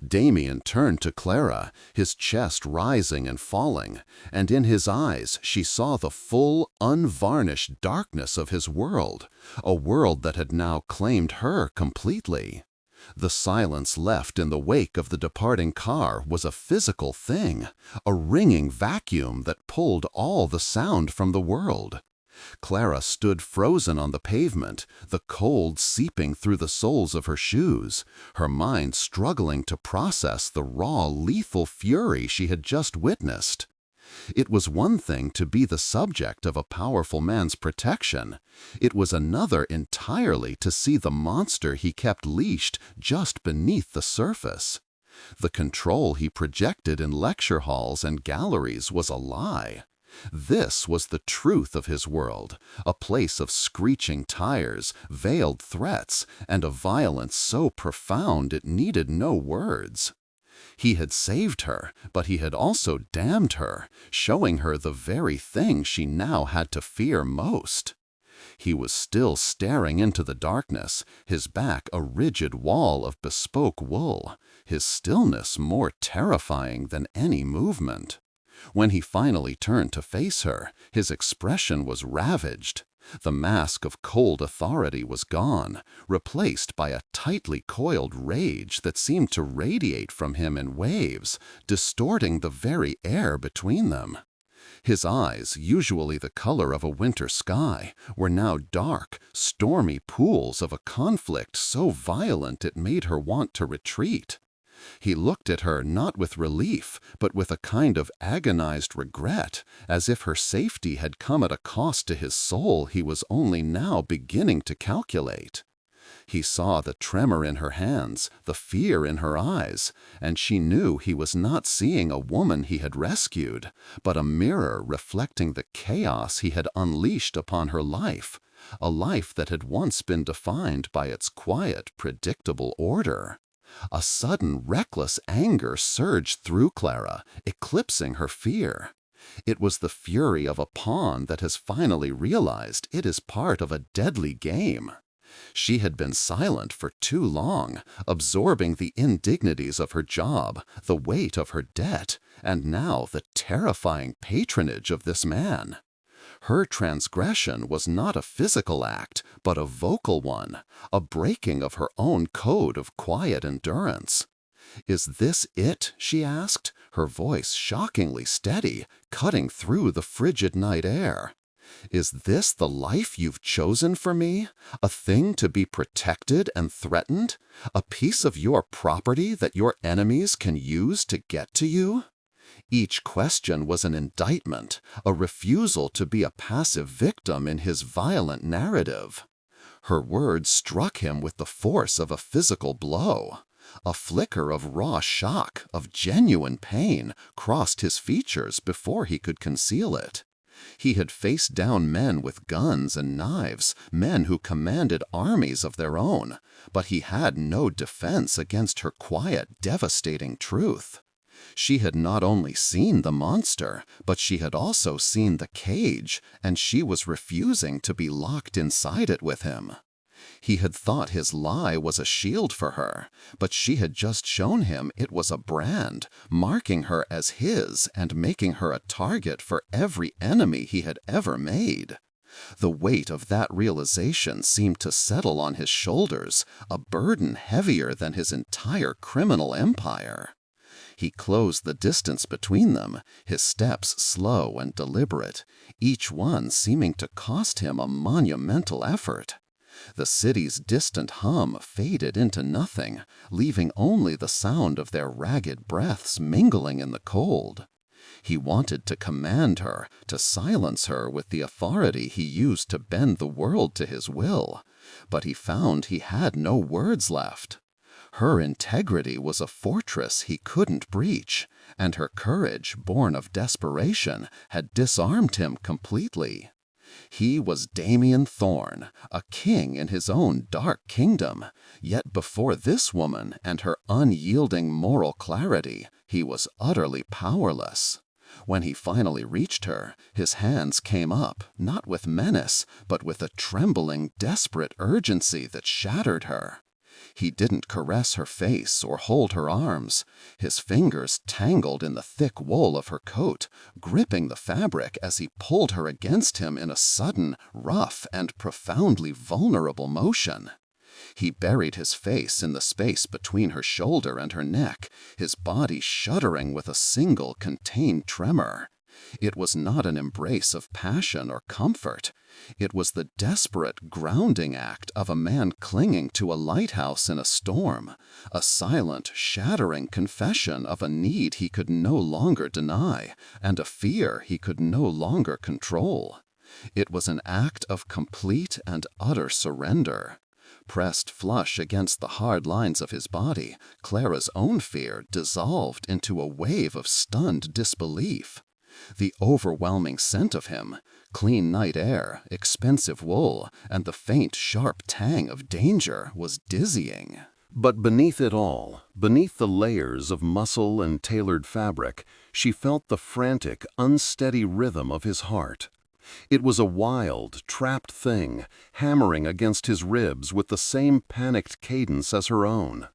Damien turned to Clara, his chest rising and falling, and in his eyes she saw the full, unvarnished darkness of his world, a world that had now claimed her completely. The silence left in the wake of the departing car was a physical thing, a ringing vacuum that pulled all the sound from the world. Clara stood frozen on the pavement, the cold seeping through the soles of her shoes, her mind struggling to process the raw, lethal fury she had just witnessed. It was one thing to be the subject of a powerful man's protection. It was another entirely to see the monster he kept leashed just beneath the surface. The control he projected in lecture halls and galleries was a lie. This was the truth of his world, a place of screeching tires, veiled threats, and a violence so profound it needed no words. He had saved her, but he had also damned her, showing her the very thing she now had to fear most. He was still staring into the darkness, his back a rigid wall of bespoke wool, his stillness more terrifying than any movement. When he finally turned to face her, his expression was ravaged. The mask of cold authority was gone, replaced by a tightly coiled rage that seemed to radiate from him in waves, distorting the very air between them. His eyes, usually the color of a winter sky, were now dark, stormy pools of a conflict so violent it made her want to retreat. He looked at her not with relief, but with a kind of agonized regret, as if her safety had come at a cost to his soul he was only now beginning to calculate. He saw the tremor in her hands, the fear in her eyes, and she knew he was not seeing a woman he had rescued, but a mirror reflecting the chaos he had unleashed upon her life, a life that had once been defined by its quiet, predictable order. A sudden, reckless anger surged through Clara, eclipsing her fear. It was the fury of a pawn that has finally realized it is part of a deadly game. She had been silent for too long, absorbing the indignities of her job, the weight of her debt, and now the terrifying patronage of this man. Her transgression was not a physical act, but a vocal one, a breaking of her own code of quiet endurance. "Is this it?" she asked, her voice shockingly steady, cutting through the frigid night air. "Is this the life you've chosen for me? A thing to be protected and threatened? A piece of your property that your enemies can use to get to you?" Each question was an indictment, a refusal to be a passive victim in his violent narrative. Her words struck him with the force of a physical blow. A flicker of raw shock, of genuine pain, crossed his features before he could conceal it. He had faced down men with guns and knives, men who commanded armies of their own, but he had no defense against her quiet, devastating truth. She had not only seen the monster, but she had also seen the cage, and she was refusing to be locked inside it with him. He had thought his lie was a shield for her, but she had just shown him it was a brand, marking her as his and making her a target for every enemy he had ever made. The weight of that realization seemed to settle on his shoulders, a burden heavier than his entire criminal empire. He closed the distance between them, his steps slow and deliberate, each one seeming to cost him a monumental effort. The city's distant hum faded into nothing, leaving only the sound of their ragged breaths mingling in the cold. He wanted to command her, to silence her with the authority he used to bend the world to his will, but he found he had no words left. Her integrity was a fortress he couldn't breach, and her courage, born of desperation, had disarmed him completely. He was Damien Thorne, a king in his own dark kingdom, yet before this woman and her unyielding moral clarity, he was utterly powerless. When he finally reached her, his hands came up, not with menace, but with a trembling, desperate urgency that shattered her. He didn't caress her face or hold her arms. His fingers tangled in the thick wool of her coat, gripping the fabric as he pulled her against him in a sudden, rough, and profoundly vulnerable motion. He buried his face in the space between her shoulder and her neck, his body shuddering with a single contained tremor. It was not an embrace of passion or comfort. It was the desperate grounding act of a man clinging to a lighthouse in a storm, a silent, shattering confession of a need he could no longer deny, and a fear he could no longer control. It was an act of complete and utter surrender. Pressed flush against the hard lines of his body, Clara's own fear dissolved into a wave of stunned disbelief. The overwhelming scent of him, clean night air, expensive wool, and the faint, sharp tang of danger was dizzying. But beneath it all, beneath the layers of muscle and tailored fabric, she felt the frantic, unsteady rhythm of his heart. It was a wild, trapped thing, hammering against his ribs with the same panicked cadence as her own.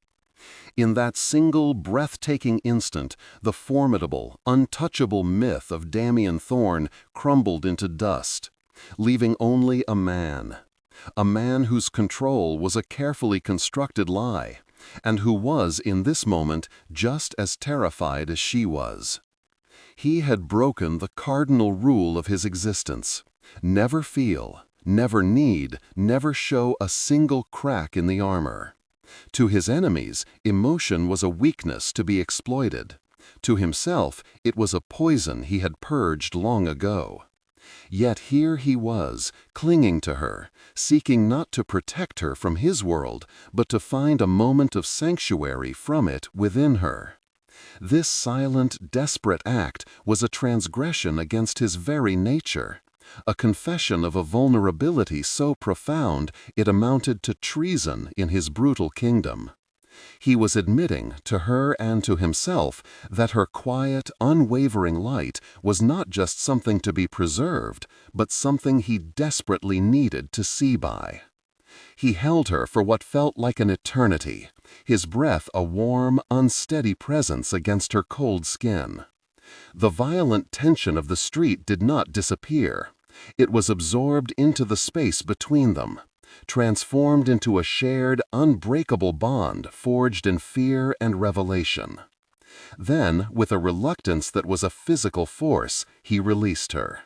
In that single, breathtaking instant, the formidable, untouchable myth of Damien Thorne crumbled into dust, leaving only a man whose control was a carefully constructed lie, and who was, in this moment, just as terrified as she was. He had broken the cardinal rule of his existence: never feel, never need, never show a single crack in the armor. To his enemies, emotion was a weakness to be exploited. To himself, it was a poison he had purged long ago. Yet here he was, clinging to her, seeking not to protect her from his world, but to find a moment of sanctuary from it within her. This silent, desperate act was a transgression against his very nature, a confession of a vulnerability so profound it amounted to treason in his brutal kingdom. He was admitting, to her and to himself, that her quiet, unwavering light was not just something to be preserved, but something he desperately needed to see by. He held her for what felt like an eternity, his breath a warm, unsteady presence against her cold skin. The violent tension of the street did not disappear. It was absorbed into the space between them, transformed into a shared, unbreakable bond forged in fear and revelation. Then, with a reluctance that was a physical force, he released her.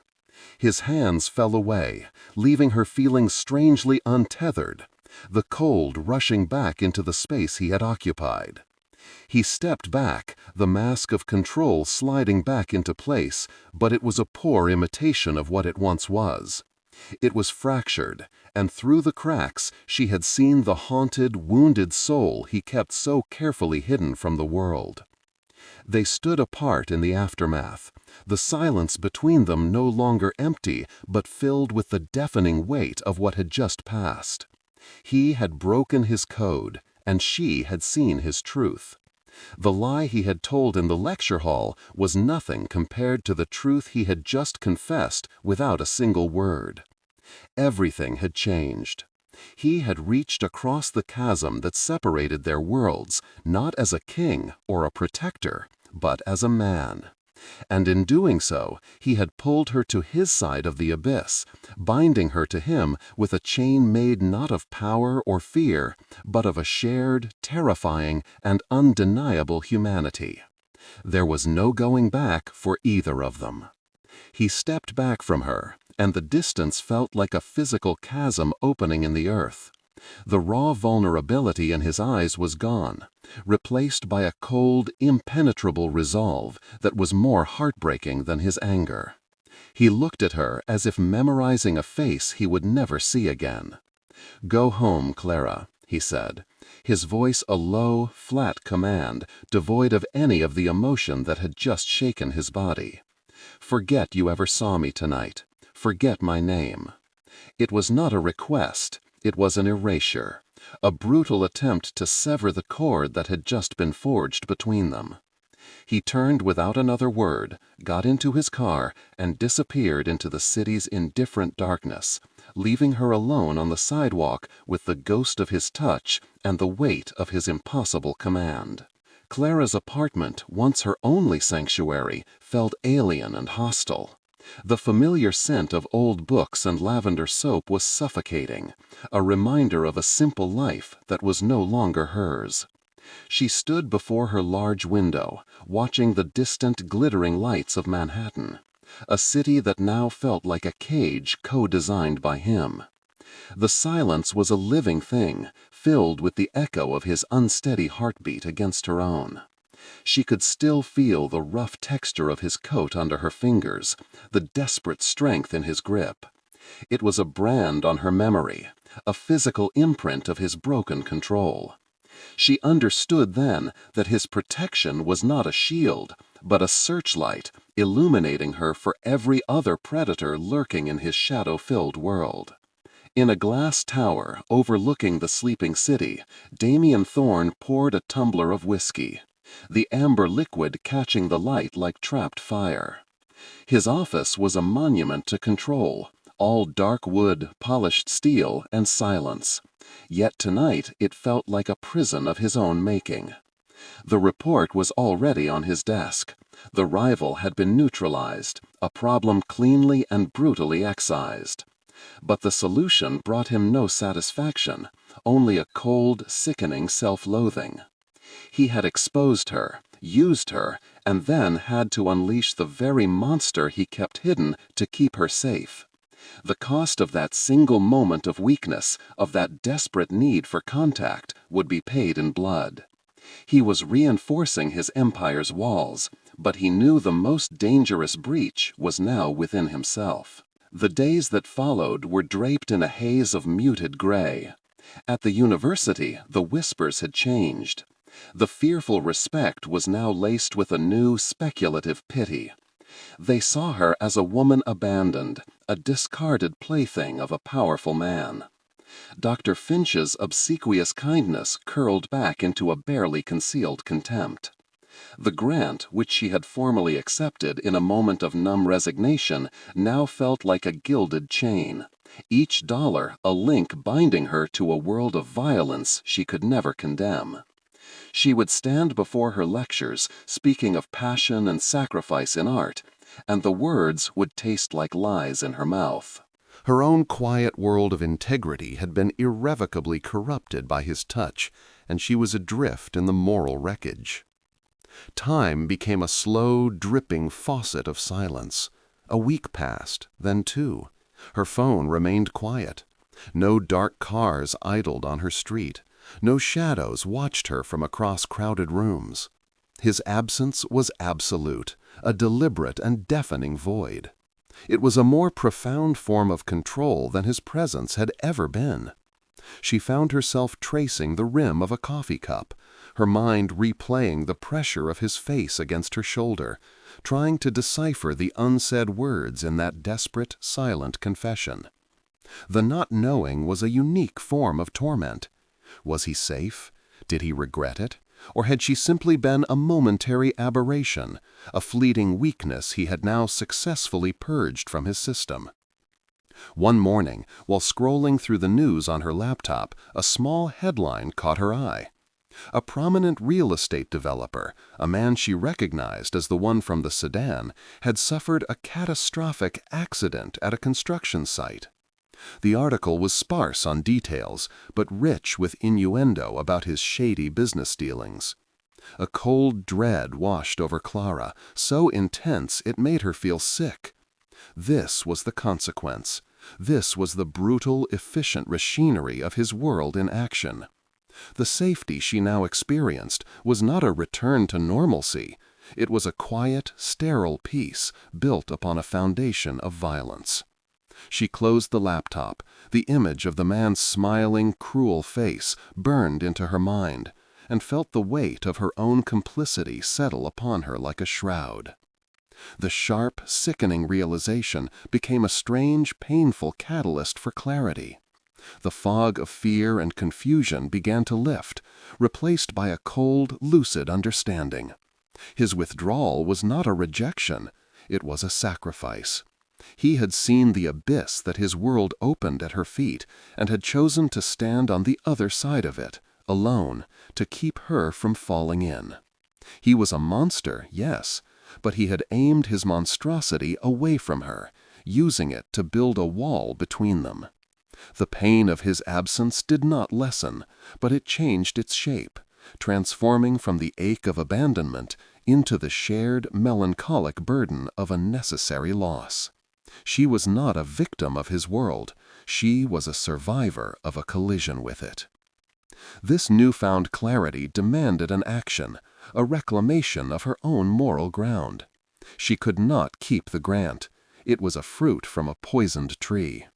His hands fell away, leaving her feeling strangely untethered, the cold rushing back into the space he had occupied. He stepped back, the mask of control sliding back into place, but it was a poor imitation of what it once was. It was fractured, and through the cracks she had seen the haunted, wounded soul he kept so carefully hidden from the world. They stood apart in the aftermath, the silence between them no longer empty but filled with the deafening weight of what had just passed. He had broken his code, and she had seen his truth. The lie he had told in the lecture hall was nothing compared to the truth he had just confessed without a single word. Everything had changed. He had reached across the chasm that separated their worlds, not as a king or a protector, but as a man. And in doing so, he had pulled her to his side of the abyss, binding her to him with a chain made not of power or fear, but of a shared, terrifying, and undeniable humanity. There was no going back for either of them. He stepped back from her, and the distance felt like a physical chasm opening in the earth. The raw vulnerability in his eyes was gone, replaced by a cold, impenetrable resolve that was more heartbreaking than his anger. He looked at her as if memorizing a face he would never see again. "Go home, Clara," he said, his voice a low, flat command, devoid of any of the emotion that had just shaken his body. "Forget you ever saw me tonight. Forget my name." It was not a request. It was an erasure, a brutal attempt to sever the cord that had just been forged between them. He turned without another word, got into his car, and disappeared into the city's indifferent darkness, leaving her alone on the sidewalk with the ghost of his touch and the weight of his impossible command. Clara's apartment, once her only sanctuary, felt alien and hostile. The familiar scent of old books and lavender soap was suffocating, a reminder of a simple life that was no longer hers. She stood before her large window, watching the distant glittering lights of Manhattan, a city that now felt like a cage co-designed by him. The silence was a living thing, filled with the echo of his unsteady heartbeat against her own. She could still feel the rough texture of his coat under her fingers, the desperate strength in his grip. It was a brand on her memory, a physical imprint of his broken control. She understood then that his protection was not a shield, but a searchlight, illuminating her for every other predator lurking in his shadow-filled world. In a glass tower overlooking the sleeping city, Damien Thorne poured a tumbler of whiskey, the amber liquid catching the light like trapped fire. His office was a monument to control, all dark wood, polished steel, and silence. Yet tonight it felt like a prison of his own making. The report was already on his desk. The rival had been neutralized, a problem cleanly and brutally excised. But the solution brought him no satisfaction, only a cold, sickening self-loathing. He had exposed her, used her, and then had to unleash the very monster he kept hidden to keep her safe. The cost of that single moment of weakness, of that desperate need for contact, would be paid in blood. He was reinforcing his empire's walls, but he knew the most dangerous breach was now within himself. The days that followed were draped in a haze of muted gray. At the university, the whispers had changed. The fearful respect was now laced with a new speculative pity. They saw her as a woman abandoned, a discarded plaything of a powerful man. Dr. Finch's obsequious kindness curled back into a barely concealed contempt. The grant, which she had formally accepted in a moment of numb resignation, now felt like a gilded chain, each dollar a link binding her to a world of violence she could never condemn. She would stand before her lectures, speaking of passion and sacrifice in art, and the words would taste like lies in her mouth. Her own quiet world of integrity had been irrevocably corrupted by his touch, and she was adrift in the moral wreckage. Time became a slow, dripping faucet of silence. A week passed, then two. Her phone remained quiet. No dark cars idled on her street. No shadows watched her from across crowded rooms. His absence was absolute, a deliberate and deafening void. It was a more profound form of control than his presence had ever been. She found herself tracing the rim of a coffee cup, her mind replaying the pressure of his face against her shoulder, trying to decipher the unsaid words in that desperate, silent confession. The not knowing was a unique form of torment. Was he safe? Did he regret it? Or had she simply been a momentary aberration, a fleeting weakness he had now successfully purged from his system? One morning, while scrolling through the news on her laptop, a small headline caught her eye. A prominent real estate developer, a man she recognized as the one from the sedan, had suffered a catastrophic accident at a construction site. The article was sparse on details, but rich with innuendo about his shady business dealings. A cold dread washed over Clara, so intense it made her feel sick. This was the consequence. This was the brutal, efficient machinery of his world in action. The safety she now experienced was not a return to normalcy. It was a quiet, sterile peace built upon a foundation of violence. She closed the laptop. The image of the man's smiling, cruel face burned into her mind, and felt the weight of her own complicity settle upon her like a shroud. The sharp, sickening realization became a strange, painful catalyst for clarity. The fog of fear and confusion began to lift, replaced by a cold, lucid understanding. His withdrawal was not a rejection, it was a sacrifice. He had seen the abyss that his world opened at her feet and had chosen to stand on the other side of it, alone, to keep her from falling in. He was a monster, yes, but he had aimed his monstrosity away from her, using it to build a wall between them. The pain of his absence did not lessen, but it changed its shape, transforming from the ache of abandonment into the shared melancholic burden of a necessary loss. She was not a victim of his world. She was a survivor of a collision with it. This newfound clarity demanded an action, a reclamation of her own moral ground. She could not keep the grant. It was a fruit from a poisoned tree.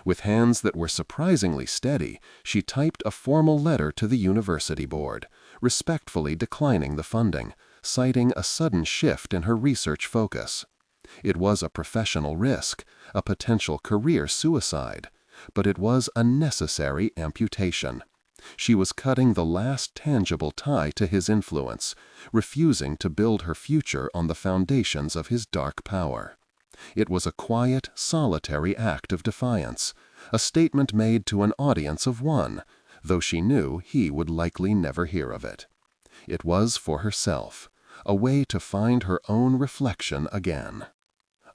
With hands that were surprisingly steady, she typed a formal letter to the university board, respectfully declining the funding, citing a sudden shift in her research focus. It was a professional risk, a potential career suicide, but it was a necessary amputation. She was cutting the last tangible tie to his influence, refusing to build her future on the foundations of his dark power. It was a quiet, solitary act of defiance, a statement made to an audience of one, though she knew he would likely never hear of it. It was for herself, a way to find her own reflection again.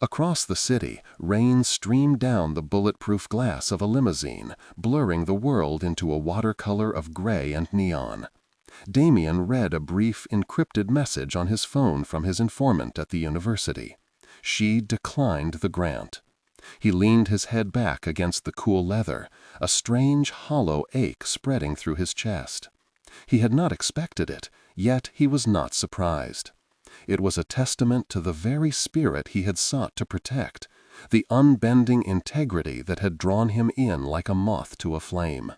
Across the city, rain streamed down the bulletproof glass of a limousine, blurring the world into a watercolor of gray and neon. Damien read a brief, encrypted message on his phone from his informant at the university. She declined the grant. He leaned his head back against the cool leather, a strange, hollow ache spreading through his chest. He had not expected it, yet he was not surprised. It was a testament to the very spirit he had sought to protect, the unbending integrity that had drawn him in like a moth to a flame.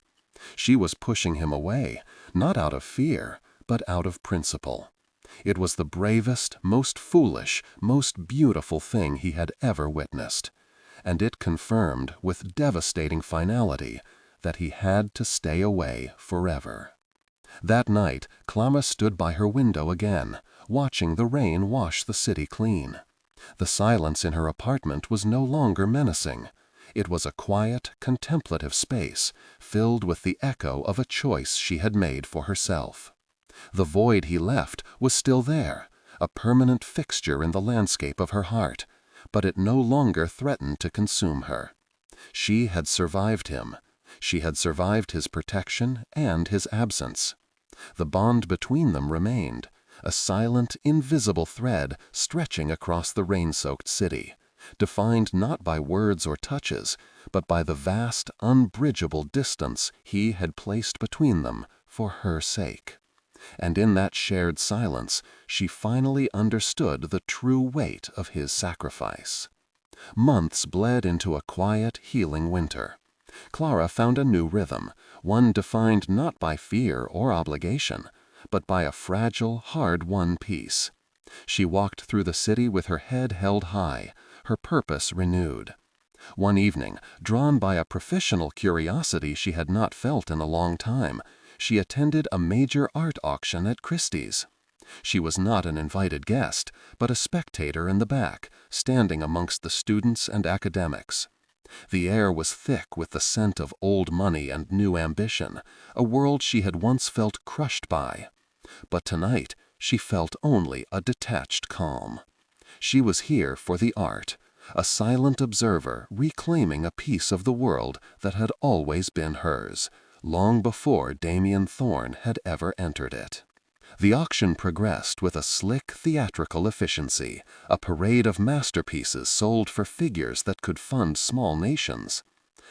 She was pushing him away, not out of fear, but out of principle. It was the bravest, most foolish, most beautiful thing he had ever witnessed, and it confirmed with devastating finality that he had to stay away forever. That night, Clara stood by her window again, watching the rain wash the city clean. The silence in her apartment was no longer menacing. It was a quiet, contemplative space, filled with the echo of a choice she had made for herself. The void he left was still there, a permanent fixture in the landscape of her heart, but it no longer threatened to consume her. She had survived him. She had survived his protection and his absence. The bond between them remained, a silent, invisible thread stretching across the rain-soaked city, defined not by words or touches, but by the vast, unbridgeable distance he had placed between them for her sake. And in that shared silence, she finally understood the true weight of his sacrifice. Months bled into a quiet, healing winter. Clara found a new rhythm, one defined not by fear or obligation, but by a fragile, hard-won peace. She walked through the city with her head held high, her purpose renewed. One evening, drawn by a professional curiosity she had not felt in a long time, she attended a major art auction at Christie's. She was not an invited guest, but a spectator in the back, standing amongst the students and academics. The air was thick with the scent of old money and new ambition, a world she had once felt crushed by. But tonight she felt only a detached calm. She was here for the art, a silent observer reclaiming a piece of the world that had always been hers, long before Damien Thorne had ever entered it. The auction progressed with a slick theatrical efficiency, a parade of masterpieces sold for figures that could fund small nations.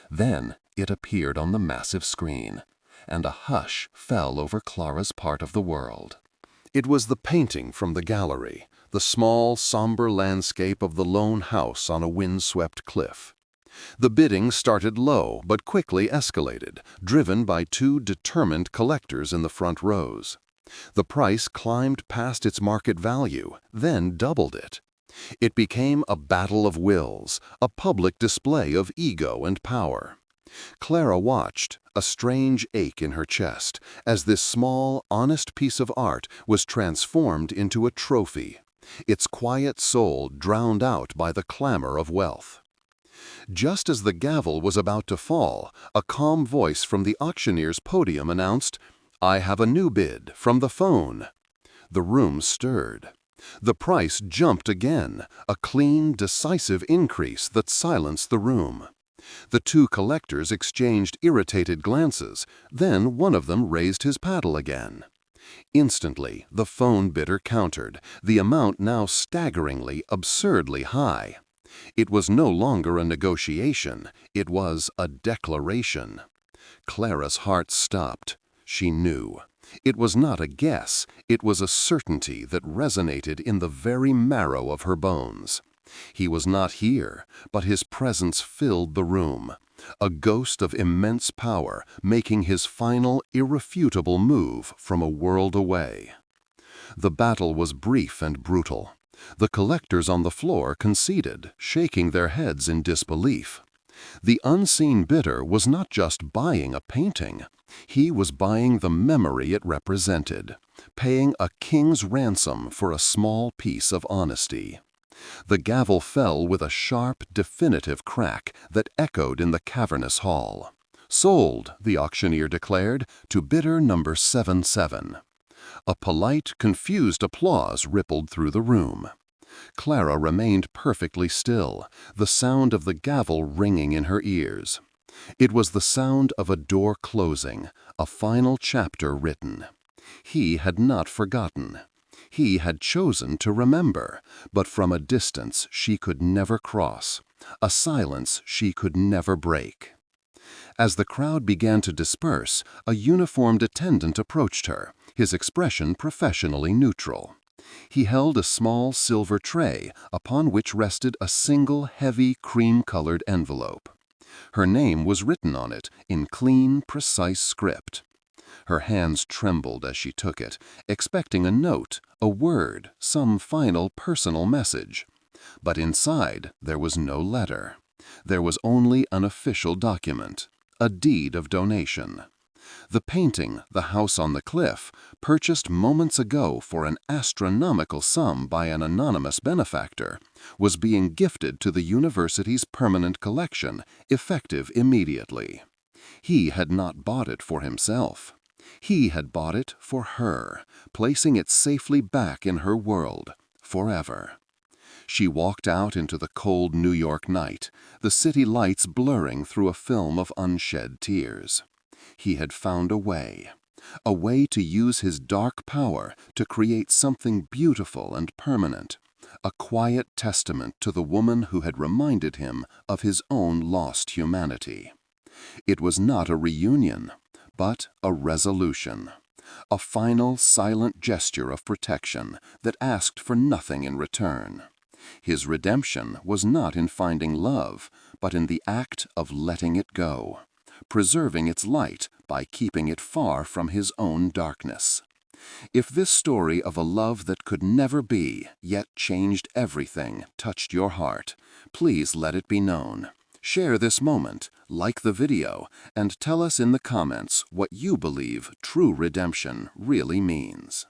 Then it appeared on the massive screen, and a hush fell over Clara's part of the world. It was the painting from the gallery, the small, somber landscape of the lone house on a windswept cliff. The bidding started low but quickly escalated, driven by two determined collectors in the front rows. The price climbed past its market value, then doubled it. It became a battle of wills, a public display of ego and power. Clara watched, a strange ache in her chest, as this small, honest piece of art was transformed into a trophy, its quiet soul drowned out by the clamor of wealth. Just as the gavel was about to fall, a calm voice from the auctioneer's podium announced, "I have a new bid from the phone." The room stirred. The price jumped again, a clean, decisive increase that silenced the room. The two collectors exchanged irritated glances, then one of them raised his paddle again. Instantly, the phone bidder countered, the amount now staggeringly, absurdly high. It was no longer a negotiation, it was a declaration. Clara's heart stopped. She knew. It was not a guess, it was a certainty that resonated in the very marrow of her bones. He was not here, but his presence filled the room, a ghost of immense power, making his final, irrefutable move from a world away. The battle was brief and brutal. The collectors on the floor conceded, shaking their heads in disbelief. The unseen bidder was not just buying a painting. He was buying the memory it represented, paying a king's ransom for a small piece of honesty. The gavel fell with a sharp, definitive crack that echoed in the cavernous hall. "Sold," the auctioneer declared, to bidder number 77. A polite, confused applause rippled through the room. Clara remained perfectly still, the sound of the gavel ringing in her ears. It was the sound of a door closing, a final chapter written. He had not forgotten. He had chosen to remember, but from a distance she could never cross, a silence she could never break. As the crowd began to disperse, a uniformed attendant approached her, his expression professionally neutral. He held a small silver tray upon which rested a single heavy cream-colored envelope. Her name was written on it in clean, precise script. Her hands trembled as she took it, expecting a note, a word, some final personal message. But inside there was no letter. There was only an official document, a deed of donation. The painting, The House on the Cliff, purchased moments ago for an astronomical sum by an anonymous benefactor, was being gifted to the university's permanent collection, effective immediately. He had not bought it for himself. He had bought it for her, placing it safely back in her world, forever. She walked out into the cold New York night, the city lights blurring through a film of unshed tears. He had found a way to use his dark power to create something beautiful and permanent, a quiet testament to the woman who had reminded him of his own lost humanity. It was not a reunion, but a resolution, a final silent gesture of protection that asked for nothing in return. His redemption was not in finding love, but in the act of letting it go, preserving its light by keeping it far from his own darkness. If this story of a love that could never be, yet changed everything, touched your heart, please let it be known. Share this moment, like the video, and tell us in the comments what you believe true redemption really means.